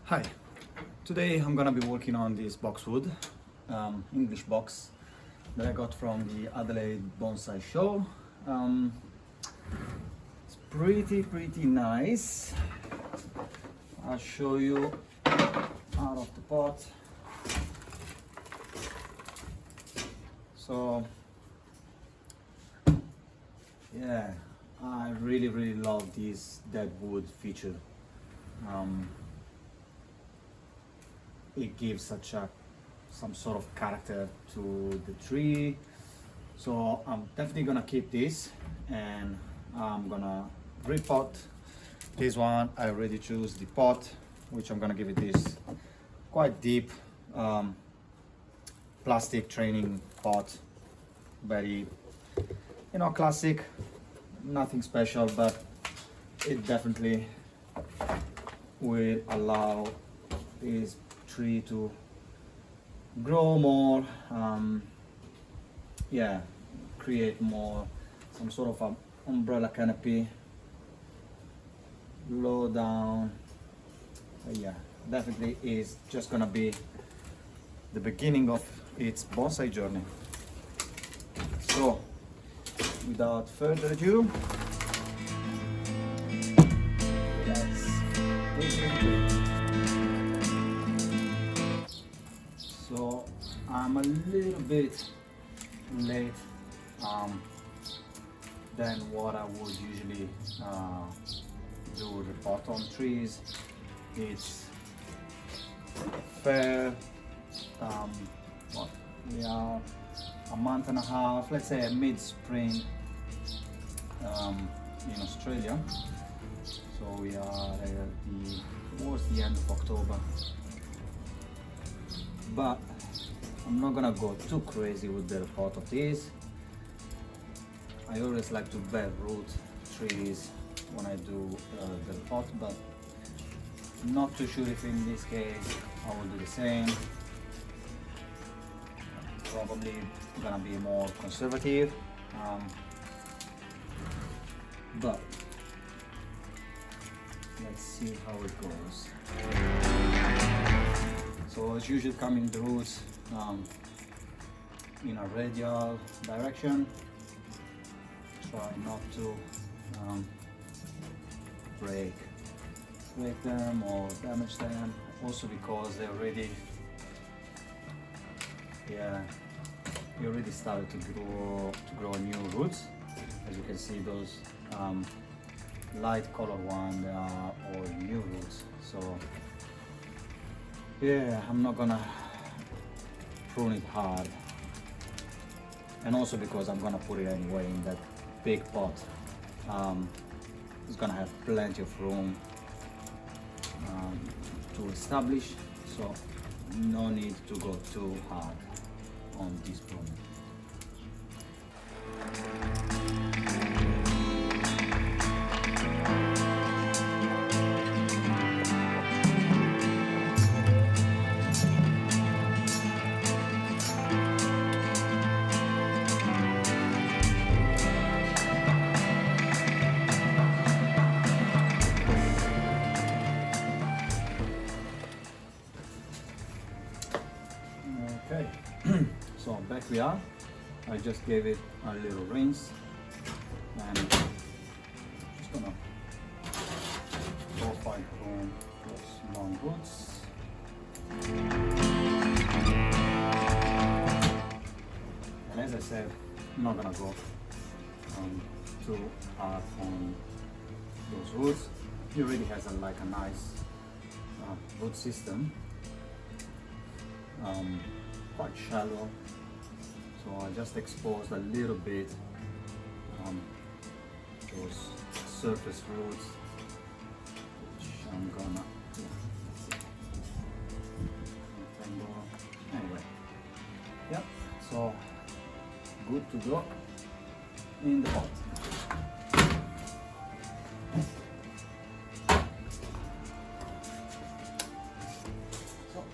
Hi, today I'm gonna be working on this boxwood, English box that I got from the Adelaide Bonsai Show. It's pretty nice. I'll show you out of the pot. So yeah, I really love this dead wood feature. It gives some sort of character to the tree. So I'm definitely gonna keep this, and I'm gonna repot this one. I already choose the pot, which I'm gonna give it this quite deep plastic training pot. Very, classic, nothing special, but it definitely will allow this tree to grow more, create more, some sort of an umbrella canopy, low down. Definitely is just gonna be the beginning of its bonsai journey. So without further ado, let's dig into it. So I'm a little bit late than what I would usually do repot on trees. It's fair. We are a month and a half, let's say mid-spring in Australia. So we are towards the end of October. But I'm not gonna go too crazy with the repot of this. I always like to bed root trees when I do the repot, but not too sure if in this case I will do the same. Probably gonna be more conservative, but let's see how it goes. So as usual, coming the roots in a radial direction. Try not to break them or damage them. Also because they already started to grow new roots. As you can see, those light color one, they are all new roots. So yeah, I'm not gonna prune it hard, and also because I'm gonna put it anyway in that big pot. It's gonna have plenty of room to establish, so no need to go too hard on this pruning. Okay, so back we are. I just gave it a little rinse, and just gonna profile prune those long roots. And as I said, I'm not gonna go too hard on those roots. It already has a nice root system. Quite shallow, so I just exposed a little bit those surface roots, which I'm gonna anyway. Yep, so good to go in the pot.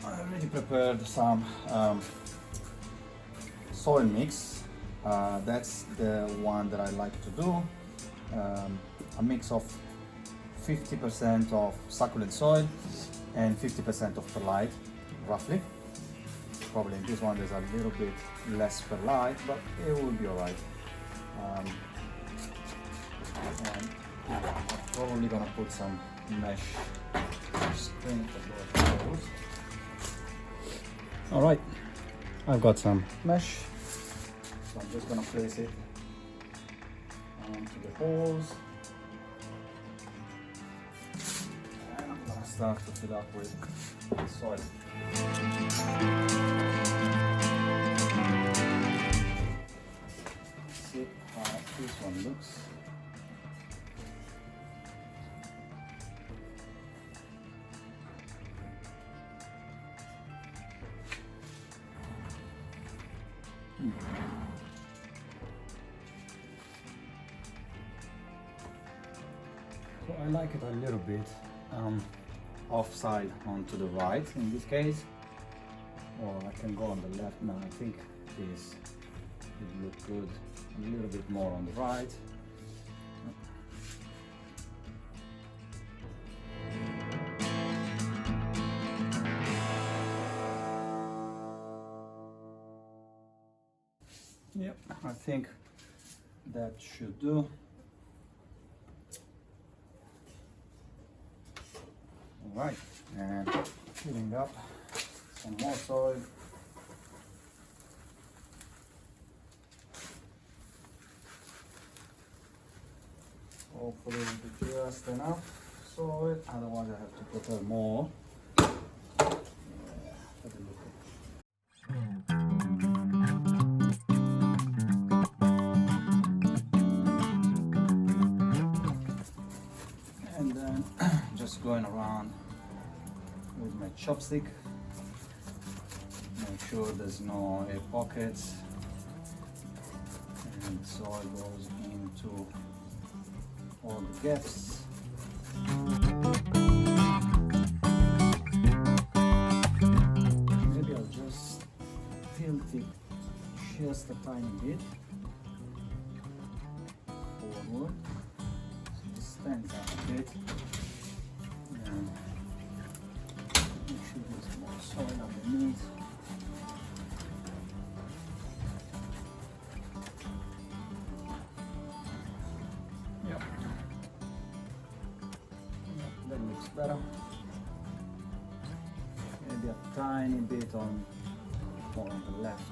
I already prepared some soil mix. That's the one that I like to do. A mix of 50% of succulent soil and 50% of perlite, roughly. Probably in this one there's a little bit less perlite, but it will be alright. And I'm probably gonna put some mesh screen to those holes. Alright, I've got some mesh, so I'm just gonna place it onto the holes. And I'm gonna start to fill up with soil. Let's see how this one looks. So I like it a little bit offside onto the right in this case, or I can go on the left. No, I think this would look good a little bit more on the right. Yep, I think that should do. All right, and filling up some more soil. Hopefully it will be just enough soil, otherwise I have to prepare more. And then just going around with my chopstick, make sure there's no air pockets, and the soil goes into all the gaps. Maybe I'll just tilt it just a tiny bit forward, so it stands up a bit, and make sure there's more soil underneath. Yep. That looks better. Maybe a tiny bit on the left.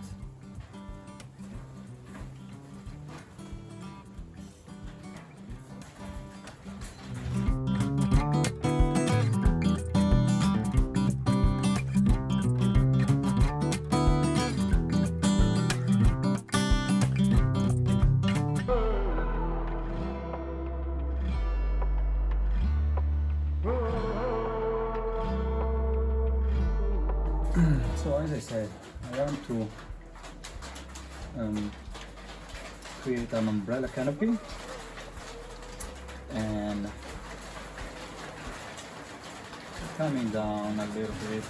So as I said, I want to create an umbrella canopy, and coming down a little bit.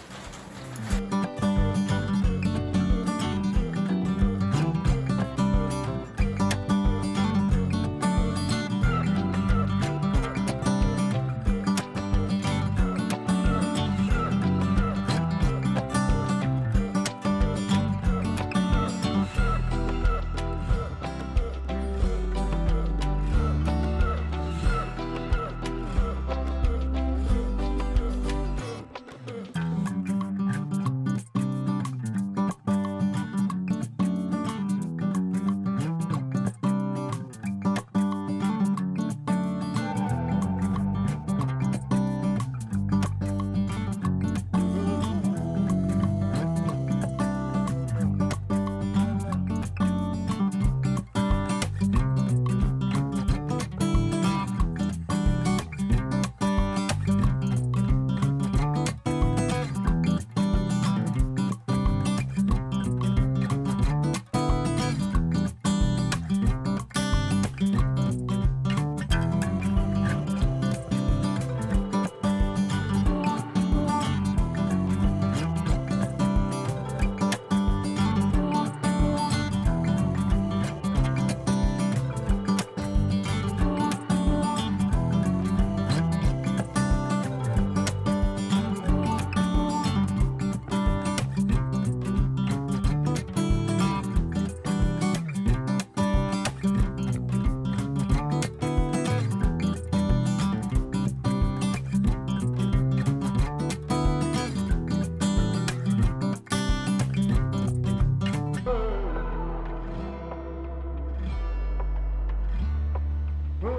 All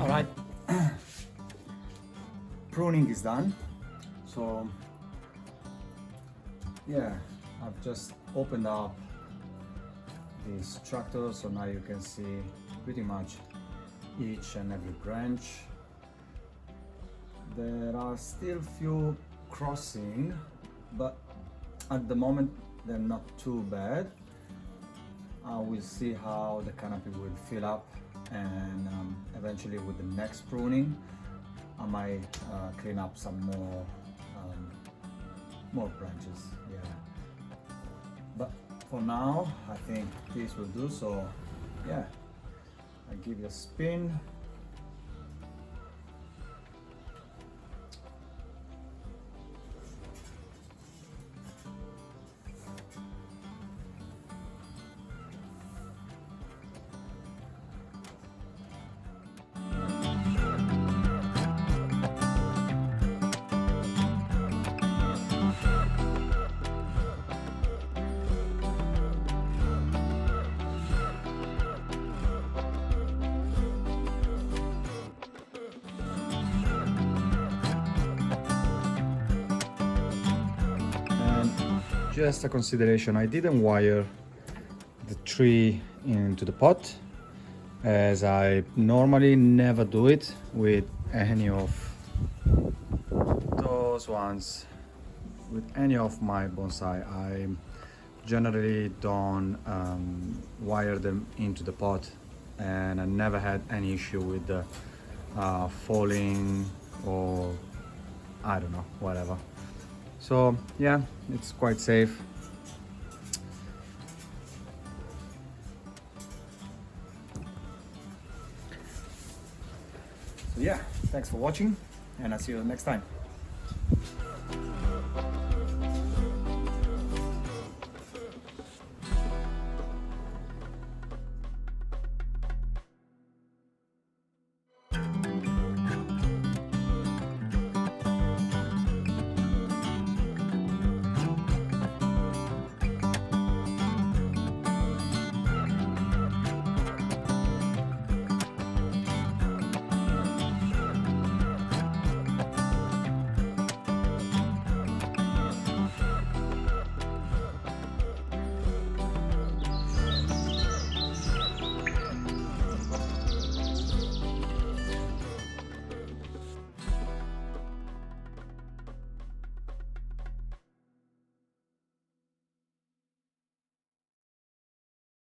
right, pruning is done. So yeah, I've just opened up this tractor, so now you can see pretty much each and every branch. There are still few crossing, but at the moment they're not too bad. We'll see how the canopy will fill up, and eventually with the next pruning I might clean up some more branches. Yeah, but for now I think this will do. So yeah, I give you a spin. Just a consideration, I didn't wire the tree into the pot, as I normally never do it with any of those ones. With any of my bonsai, I generally don't wire them into the pot, and I never had any issue with the falling or I don't know, whatever. So yeah, it's quite safe. So yeah, thanks for watching, and I'll see you next time.